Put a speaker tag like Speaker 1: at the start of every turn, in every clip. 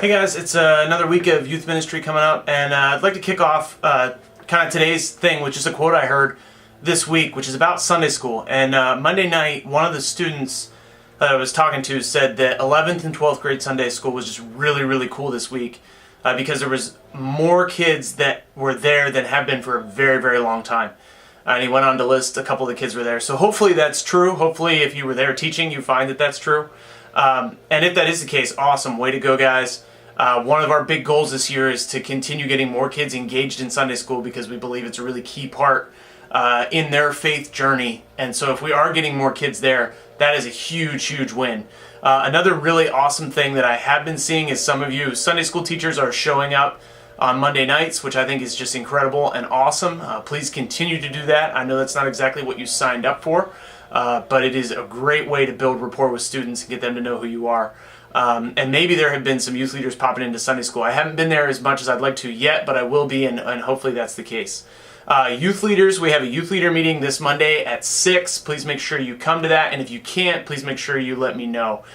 Speaker 1: Hey guys, it's another week of youth ministry coming up, and I'd like to kick off kind of today's thing with just a quote I heard this week, which is about Sunday school. And Monday night, one of the students that I was talking to said that 11th and 12th grade Sunday school was just really, really cool this week because there was more kids that were there than have been for a very, very long time. And he went on to list a couple of the kids were there. So hopefully that's true. Hopefully if you were there teaching, you find that that's true. And if that is the case, awesome. Way to go, guys. One of our big goals this year is to continue getting more kids engaged in Sunday school because we believe it's a really key part in their faith journey. And so if we are getting more kids there, that is a huge, huge win. Another really awesome thing that I have been seeing is some of you Sunday school teachers are showing up on Monday nights, which I think is just incredible and awesome. Please continue to do that. I know that's not exactly what you signed up for, but it is a great way to build rapport with students and get them to know who you are. And maybe there have been some youth leaders popping into Sunday school. I haven't been there as much as I'd like to yet, but I will be, and hopefully that's the case. Youth leaders, we have a youth leader meeting this Monday at 6. Please make sure you come to that, and if you can't, please make sure you let me know.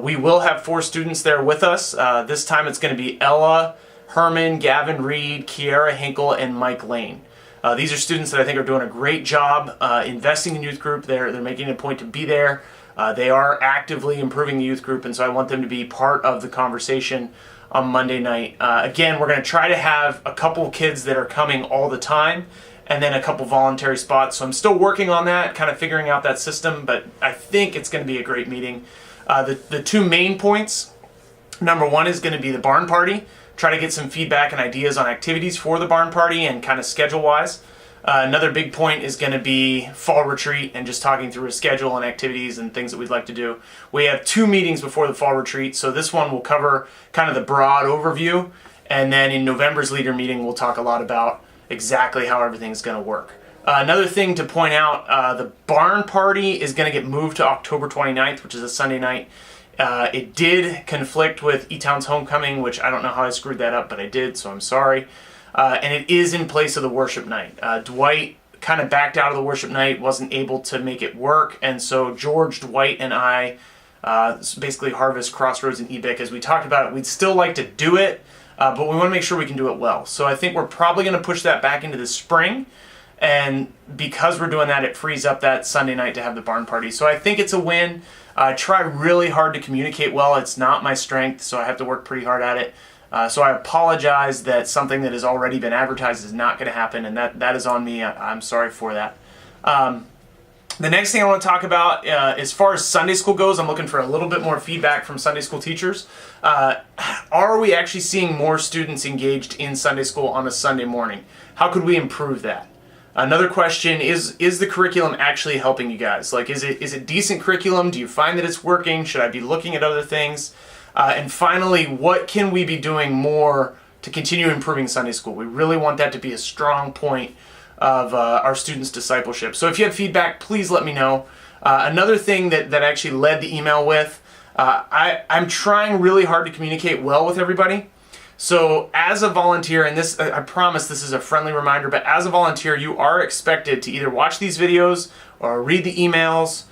Speaker 1: We will have 4 students there with us. This time it's going to be Ella, Herman, Gavin Reed, Kiara Hinkle, and Mike Lane. These are students that I think are doing a great job investing in youth group. They're making a point to be there. They are actively improving the youth group, and so I want them to be part of the conversation on Monday night. Again, we're going to try to have a couple of kids that are coming all the time, and then a couple voluntary spots. So I'm still working on that, kind of figuring out that system, but I think it's going to be a great meeting. The 2 main points, number 1 is going to be the barn party. Try to get some feedback and ideas on activities for the barn party and kind of schedule-wise. Another big point is going to be fall retreat and just talking through a schedule and activities and things that we'd like to do. We have 2 meetings before the fall retreat, so this one will cover kind of the broad overview, and then in November's leader meeting we'll talk a lot about exactly how everything's going to work. Another thing to point out, the barn party is going to get moved to October 29th, which is a Sunday night. It did conflict with E-Town's homecoming, which I don't know how I screwed that up, but I did, so I'm sorry. And it is in place of the worship night. Dwight kind of backed out of the worship night, wasn't able to make it work, and so George, Dwight, and I, basically Harvest, Crossroads, and EBIC, as we talked about it, we'd still like to do it, but we want to make sure we can do it well. So I think we're probably going to push that back into the spring, and because we're doing that, it frees up that Sunday night to have the barn party. So I think it's a win. I try really hard to communicate well. It's not my strength, so I have to work pretty hard at it. So I apologize that something that has already been advertised is not going to happen, and that is on me. I'm sorry for that. The next thing I want to talk about, as far as Sunday school goes, I'm looking for a little bit more feedback from Sunday school teachers. Are we actually seeing more students engaged in Sunday school on a Sunday morning? How could we improve that? Another question is the curriculum actually helping you guys? Like, is it decent curriculum? Do you find that it's working? Should I be looking at other things? And finally, what can we be doing more to continue improving Sunday school? We really want that to be a strong point of our students' discipleship. So if you have feedback, please let me know. Another thing that I actually led the email with, I'm trying really hard to communicate well with everybody. So as a volunteer, and this, I promise this is a friendly reminder, but as a volunteer, you are expected to either watch these videos or read the emails.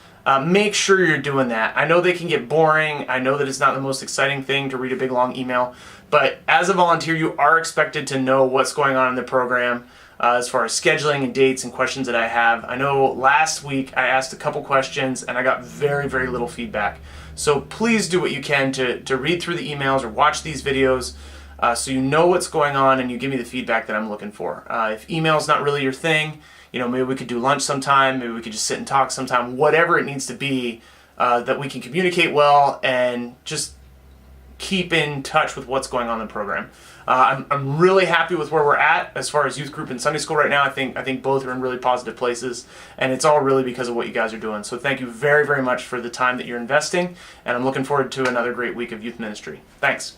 Speaker 1: Make sure you're doing that. I know they can get boring. I know that it's not the most exciting thing to read a big long email, but as a volunteer, you are expected to know what's going on in the program as far as scheduling and dates and questions that I have. I know last week I asked a couple questions and I got very, very little feedback. So please do what you can to read through the emails or watch these videos so you know what's going on and you give me the feedback that I'm looking for. If email's not really your thing, maybe we could do lunch sometime, maybe we could just sit and talk sometime, whatever it needs to be, that we can communicate well and just keep in touch with what's going on in the program. I'm really happy with where we're at as far as youth group and Sunday school right now. I think both are in really positive places, and it's all really because of what you guys are doing. So thank you very, very much for the time that you're investing, and I'm looking forward to another great week of youth ministry. Thanks.